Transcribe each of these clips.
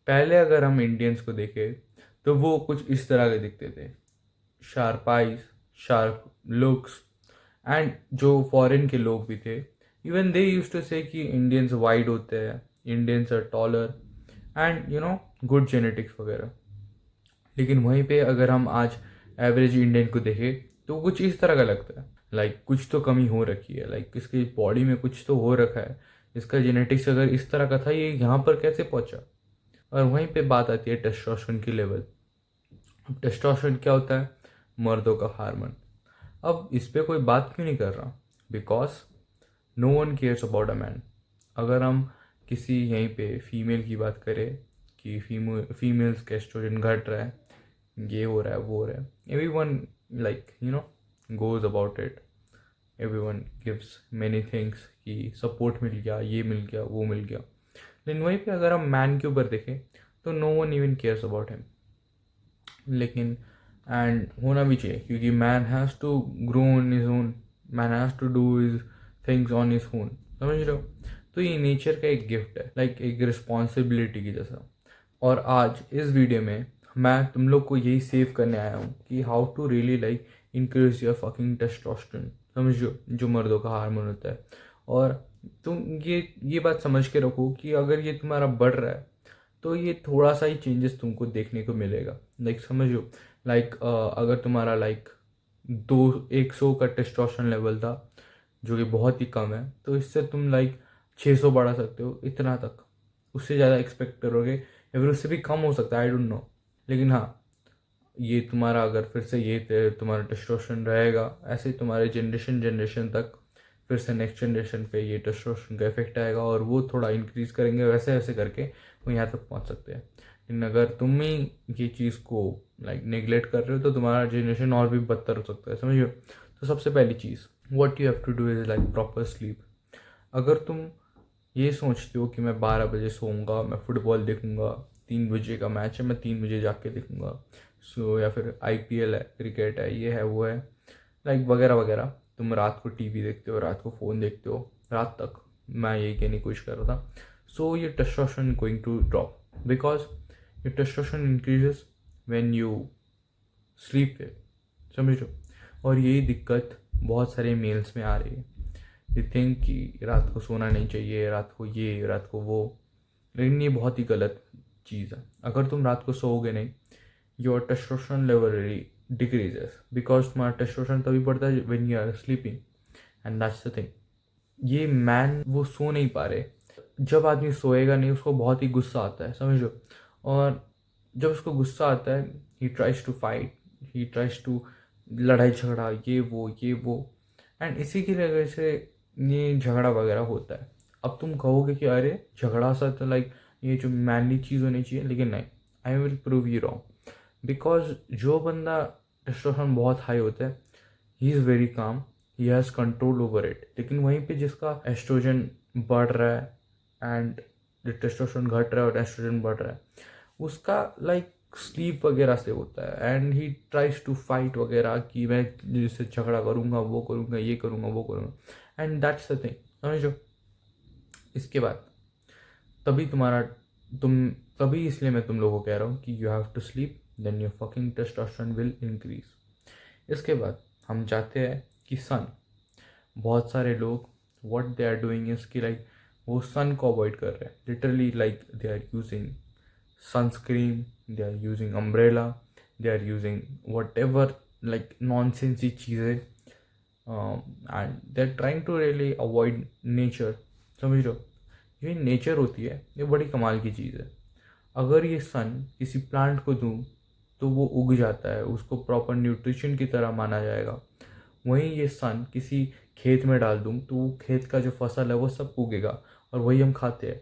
पहले अगर हम इंडियंस को देखें तो वो कुछ इस तरह के दिखते थे, sharp eyes, sharp looks. And जो फॉरेन के लोग भी थे, इवन दे यूज टू से कि इंडियंस वाइड होते हैं, Indians are taller and good genetics वगैरह। लेकिन वहीं पे अगर हम आज एवरेज इंडियन को देखें तो कुछ इस तरह का लगता है, लाइक कुछ तो कमी हो रखी है, लाइक इसकी बॉडी में कुछ तो हो रखा है, इसका जेनेटिक्स अगर इस तरह का था ये यहाँ पर कैसे पहुंचा। और वहीं पे बात आती है टेस्टोस्टेरोन की लेवल। अब टेस्टोस्टेरोन क्या होता है? मर्दों का हार्मोन। अब इस पे कोई बात क्यों नहीं कर रहा? Because no one cares about a man. अगर हम किसी यहीं पे फीमेल की बात करें कि फीमेल्स का एस्ट्रोजन घट रहा है, ये हो रहा है, वो हो रहा है, every one like goes about it, every one gives many things कि सपोर्ट मिल गया, ये मिल गया, वो मिल गया। लेकिन वहीं पे अगर हम मैन के ऊपर देखें तो no one even cares about him. लेकिन एंड होना भी चाहिए, क्योंकि man has to grow on his own, man has to do his things on his own. समझ रहे हो? तो ये नेचर का एक गिफ्ट है, लाइक एक रिस्पॉन्सिबिलिटी की जैसा। और आज इस वीडियो में मैं तुम लोग को यही सेव करने आया हूँ कि how to really like increase your fucking testosterone. समझो, जो मर्दों का हार्मोन होता है। और तुम ये बात समझ के रखो कि अगर ये तुम्हारा बढ़ रहा है तो ये थोड़ा सा ही चेंजेस तुमको देखने को मिलेगा। लाइक समझो, लाइक अगर तुम्हारा लाइक 100 का टेस्टोस्टेरोन लेवल था, जो कि बहुत ही कम है, तो इससे तुम लाइक 600 बढ़ा सकते हो, इतना तक। उससे ज़्यादा एक्सपेक्ट करोगे या फिर उससे भी कम हो सकता है, आई डोंट नो। लेकिन हाँ, ये तुम्हारा अगर फिर से तुम्हारा टेस्टोस्टेरोन रहेगा ऐसे ही तुम्हारे जनरेशन तक, फिर से नेक्स्ट जनरेशन पे ये टेस्टोस्टेरोन का इफेक्ट आएगा और वो थोड़ा इंक्रीज करेंगे, वैसे वैसे करके वो यहाँ तक पहुँच सकते हैं। लेकिन अगर तुम ही ये चीज़ को लाइक नेग्लेक्ट कर रहे हो तो तुम्हारा जनरेशन और भी बदतर हो सकता है, समझो। तो सबसे पहली चीज़ what you have to do is like proper sleep. अगर तुम ये सोचते हो कि मैं 12 बजे सोऊंगा, मैं फुटबॉल देखूंगा, 3 बजे का मैच है, मैं 3 बजे जाके देखूंगा, सो या फिर आईपीएल है, क्रिकेट है, ये है, वो है, लाइक वगैरह वगैरह, तुम रात को टीवी देखते हो, रात को फ़ोन देखते हो, रात तक, मैं यही कहने की कोशिश कर रहा था। सो ये testosterone going to drop because ये testosterone increases when you sleep well. समझो? और यही दिक्कत बहुत सारे मेल्स में आ रही है। यू थिंक कि रात को सोना नहीं चाहिए, रात को ये, रात को वो। लेकिन ये बहुत ही गलत चीज़ है। अगर तुम रात को सोओगे नहीं, your testosterone level really decreases, because तुम्हारा टेस्टोस्टेरोन तभी बढ़ता है when you are sleeping, and that's the thing. ये मैन वो सो नहीं पा रहे। जब आदमी सोएगा नहीं उसको बहुत ही गुस्सा आता है, समझो। और जब उसको गुस्सा आता है, he tries to fight, he tries to लड़ाई झगड़ा, ये वो, ये वो। एंड इसी की वजह से ये झगड़ा वगैरह होता है। अब तुम कहोगे कि अरे झगड़ा सा तो लाइक ये जो मैनली चीज़ होनी चाहिए, लेकिन नहीं, I will prove you wrong. Because जो बंदा टेस्टोस्टेरोन बहुत हाई होता है, he is very calm, he has control over it. लेकिन वहीं पे जिसका एस्ट्रोजन बढ़ रहा है एंड टेस्टोस्टेरोन घट रहा है और एस्ट्रोजन बढ़ रहा है, उसका लाइक स्लीप वगैरह से होता है, and he tries to fight वगैरह कि मैं जिससे झगड़ा करूँगा, वो करूँगा, ये करूँगा, वो करूँगा, एंड दैट्स द थिंग। समझो? इसके बाद तभी तुम्हारा तुम तभी इसलिए मैं तुम लोगों को कह रहा हूँ कि you have to sleep, then your fucking testosterone will increase. इसके बाद हम चाहते हैं कि सन, बहुत सारे लोग what they are doing is कि लाइक वो सन को अवॉइड कर रहे हैं, literally, like they are using sunscreen, they are using umbrella, they are using whatever like nonsense चीज़ें, and they're trying to really avoid nature। समझ रहे हो? ये नेचर होती है, ये बड़ी कमाल की चीज़ है। अगर ये सन किसी प्लांट को दूँ तो वो उग जाता है, उसको प्रॉपर न्यूट्रिशन की तरह माना जाएगा। वहीं ये सन किसी खेत में डाल दूँ तो वो खेत का जो फसल है वो सब उगेगा और वही हम खाते हैं।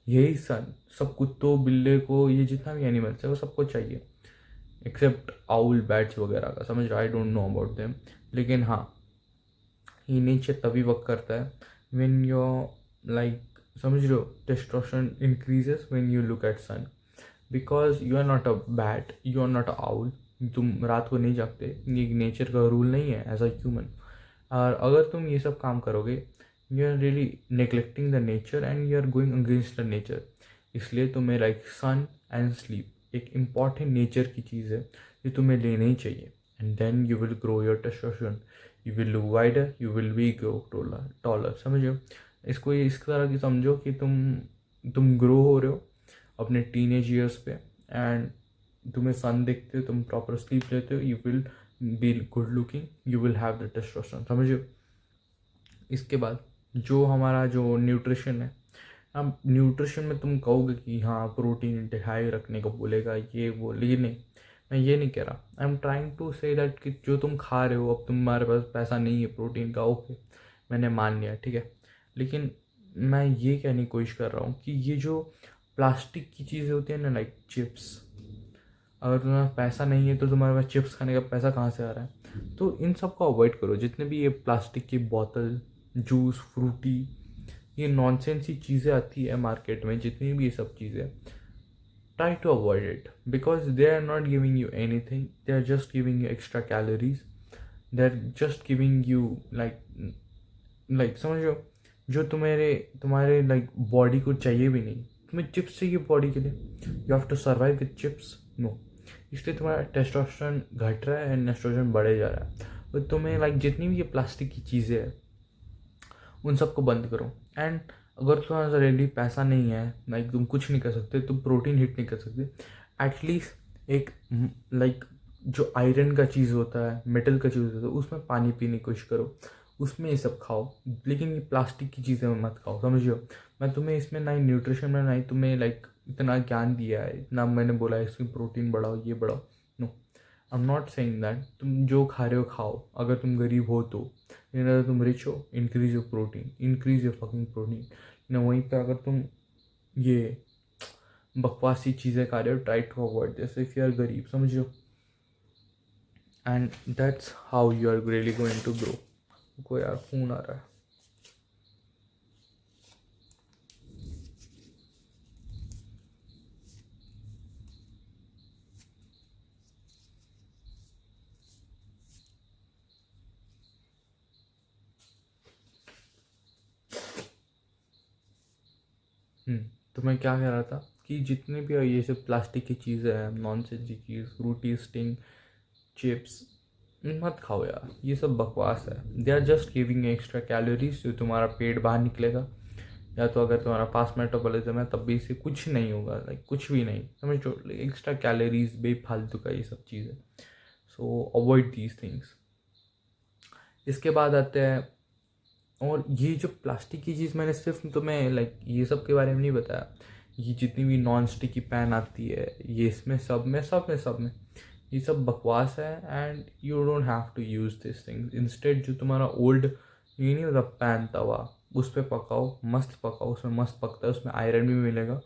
यही सन सब कुत्तों, बिल्ले को, ये जितना भी एनिमल्स है वो सबको चाहिए, एक्सेप्ट आउल, बैट्स वगैरह का। समझ रहे? I don't know about them. लेकिन हाँ, ये नेचर तभी वर्क करता है व्हेन योर लाइक, समझ रहे हो, testosterone increases when you look at sun, because you are not a bat, you are not a owl. तुम रात को नहीं जागते, ये नेचर का रूल नहीं है एज अ ह्यूमन। और अगर तुम ये सब काम करोगे, you are really neglecting the nature and you are going against the nature. इसलिए तुम्हें लाइक सन एंड स्लीप एक इम्पॉर्टेंट नेचर की चीज़ है जो तुम्हें लेना ही चाहिए. And then you will grow your testosterone, you will look wider, you will be grow taller. समझो इसको, ये इस तरह की समझो कि तुम ग्रो हो रहे हो अपने टीनेज ईयर्स पे, एंड तुम्हें सन देखते हो, तुम प्रॉपर स्लीप लेते हो, you will be good looking, you will have the testosterone. समझो. इसके बाद जो हमारा जो न्यूट्रिशन है, अब न्यूट्रिशन में तुम कहोगे कि हाँ प्रोटीन इंटेक हाई रखने को बोलेगा ये वो, लेकिन नहीं, मैं ये नहीं कह रहा. I am trying to say that कि जो तुम खा रहे हो, अब तुम्हारे पास पैसा नहीं है प्रोटीन का, ओके मैंने मान लिया, ठीक है. लेकिन मैं ये कहने की कोशिश कर रहा हूँ कि ये जो प्लास्टिक की चीज़ें होती हैं ना, लाइक चिप्स, अगर तुम्हारे पैसा नहीं है तो तुम्हारे पास चिप्स खाने का पैसा कहाँ से आ रहा है? तो इन सब को अवॉइड करो. जितने भी ये प्लास्टिक की बोतल, जूस, फ्रूटी, ये नॉनसेंस ही चीज़ें आती है मार्केट में, जितनी भी ये सब चीज़ें, try to avoid it because they are not giving you anything. They are just giving you extra calories. They're just giving you like समझो, जो तुम्हारे लाइक बॉडी को चाहिए भी नहीं. तुम्हें चिप्स चाहिए बॉडी के लिए, you have to survive with chips, no. इसलिए तुम्हारा टेस्टोस्टेरोन घट रहा है एंड एस्ट्रोजन बढ़े जा रहा है. तो तुम्हें लाइक जितनी भी ये प्लास्टिक की चीज़ें हैं उन सबको बंद करो. एंड अगर तुम्हारा रियली पैसा नहीं है, लाइक तुम कुछ नहीं कर सकते, तुम प्रोटीन हिट नहीं कर सकते, एटलीस्ट एक लाइक जो आयरन का चीज़ होता है, मेटल का चीज़ होता है, उसमें पानी पीने की कोशिश करो, उसमें ये सब खाओ. लेकिन ये प्लास्टिक की चीज़ें मत खाओ. समझो, मैं तुम्हें इसमें ना ही न्यूट्रिशन में, ना ही तुम्हें लाइक इतना ज्ञान दिया है, इतना मैंने बोला है इसमें प्रोटीन बढ़ाओ, ये बढ़ाओ, no. I am not saying that. तुम जो खा रहे हो खाओ, अगर तुम गरीब हो तो. लेकिन अगर तुम रिच हो, increase your protein, increase your fucking protein. ना वहीं पे अगर तुम ये बकवासी चीज़ें खा रहे हो, try to avoid this if you are गरीब. समझो. And that's how you are really going to grow. कोई यार फोन आ रहा है. तो मैं क्या कह रहा था कि जितने भी ये सब प्लास्टिक की चीज़ें हैं, नॉनसेंस की चीज़, फ्रूटी, स्टिंग, चिप्स, मत खाओ यार. ये सब बकवास है. They are just giving extra calories, जो तुम्हारा पेट बाहर निकलेगा, या तो अगर तुम्हारा फास्ट मेटाबॉलिज्म है तब भी इससे कुछ नहीं होगा, लाइक कुछ भी नहीं. समझो, एक्स्ट्रा कैलोरीज, बेफालतू का ये सब चीज़ है. सो अवॉइड दीज थिंग्स. इसके बाद आते हैं, और ये जो प्लास्टिक की चीज़, मैंने सिर्फ तुम्हें लाइक ये सब के बारे में नहीं बताया. ये जितनी भी नॉन स्टिकी पैन आती है, ये इसमें सब में ये सब बकवास है. And you don't have to use this things. Instead जो तुम्हारा ओल्ड, ये नहीं होता पैन तवा, उस पर पकाओ, मस्त पकाओ, उसमें मस्त पकता है, उसमें आयरन भी मिलेगा,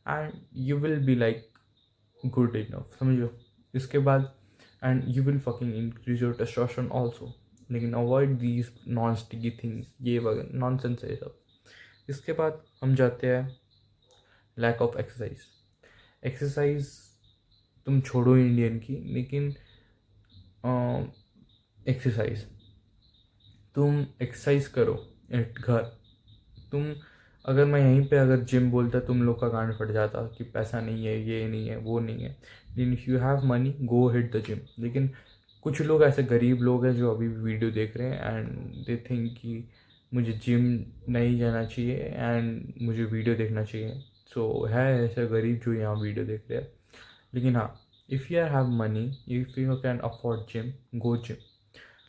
and you will be like good enough. समझो. इसके बाद and you will fucking increase your testosterone also. लेकिन avoid these non sticky things, ये वगैरह नॉनसेंस है ये सब. इसके बाद हम जाते हैं लैक ऑफ एक्सरसाइज. एक्सरसाइज तुम छोड़ो इंडियन की, लेकिन एक्सरसाइज तुम एक्सरसाइज करो एट घर. तुम, अगर मैं यहीं पे अगर जिम बोलता, तुम लोग का गांड फट जाता कि पैसा नहीं है, ये नहीं है, वो नहीं है. लेकिन if you have money, go hit the gym. लेकिन कुछ लोग ऐसे गरीब लोग हैं जो अभी भी वीडियो देख रहे हैं एंड दे थिंक कि मुझे जिम नहीं जाना चाहिए एंड मुझे वीडियो देखना चाहिए. सो है ऐसे गरीब जो यहाँ वीडियो देख रहे हैं. लेकिन हाँ, if you have money, if you can afford gym, go gym.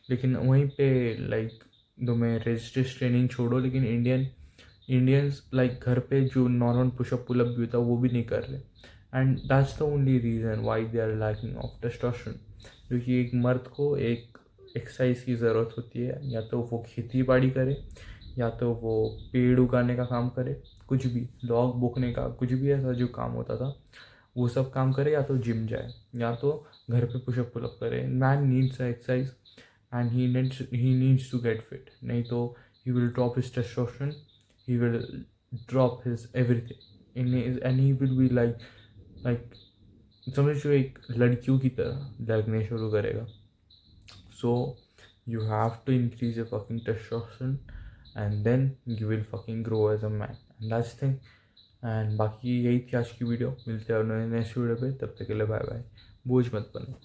लेकिन वहीं पे लाइक तुम्हें रेजिस्टेंस ट्रेनिंग छोड़ो. लेकिन इंडियंस लाइक घर पे जो नॉर्मल पुशअप पुलअप भी होता है वो भी नहीं कर रहे. And that's the only reason why they are lacking of testosterone. क्योंकि एक मर्द को एक एक्सरसाइज की ज़रूरत होती है, या तो वो खेती बाड़ी करे, या तो वो पेड़ उगाने का काम करे, कुछ भी लॉग बोकने का, कुछ भी ऐसा जो काम होता था वो सब काम करे, या तो जिम जाए, या तो घर पे पुशअप पुलअप करे. Man needs exercise and he needs to get fit. नहीं तो he will drop his testosterone, he will drop his everything and he will be like समझो एक लड़कियों की तरह लगने शुरू करेगा. So you have to increase your fucking testosterone and then you will fucking grow as a man. And that's the thing. And बाकी यही थी आज की वीडियो, मिलते हैं नेक्स्ट वीडियो पे, तब तक के लिए बाय बाय, बोझ मत बनो।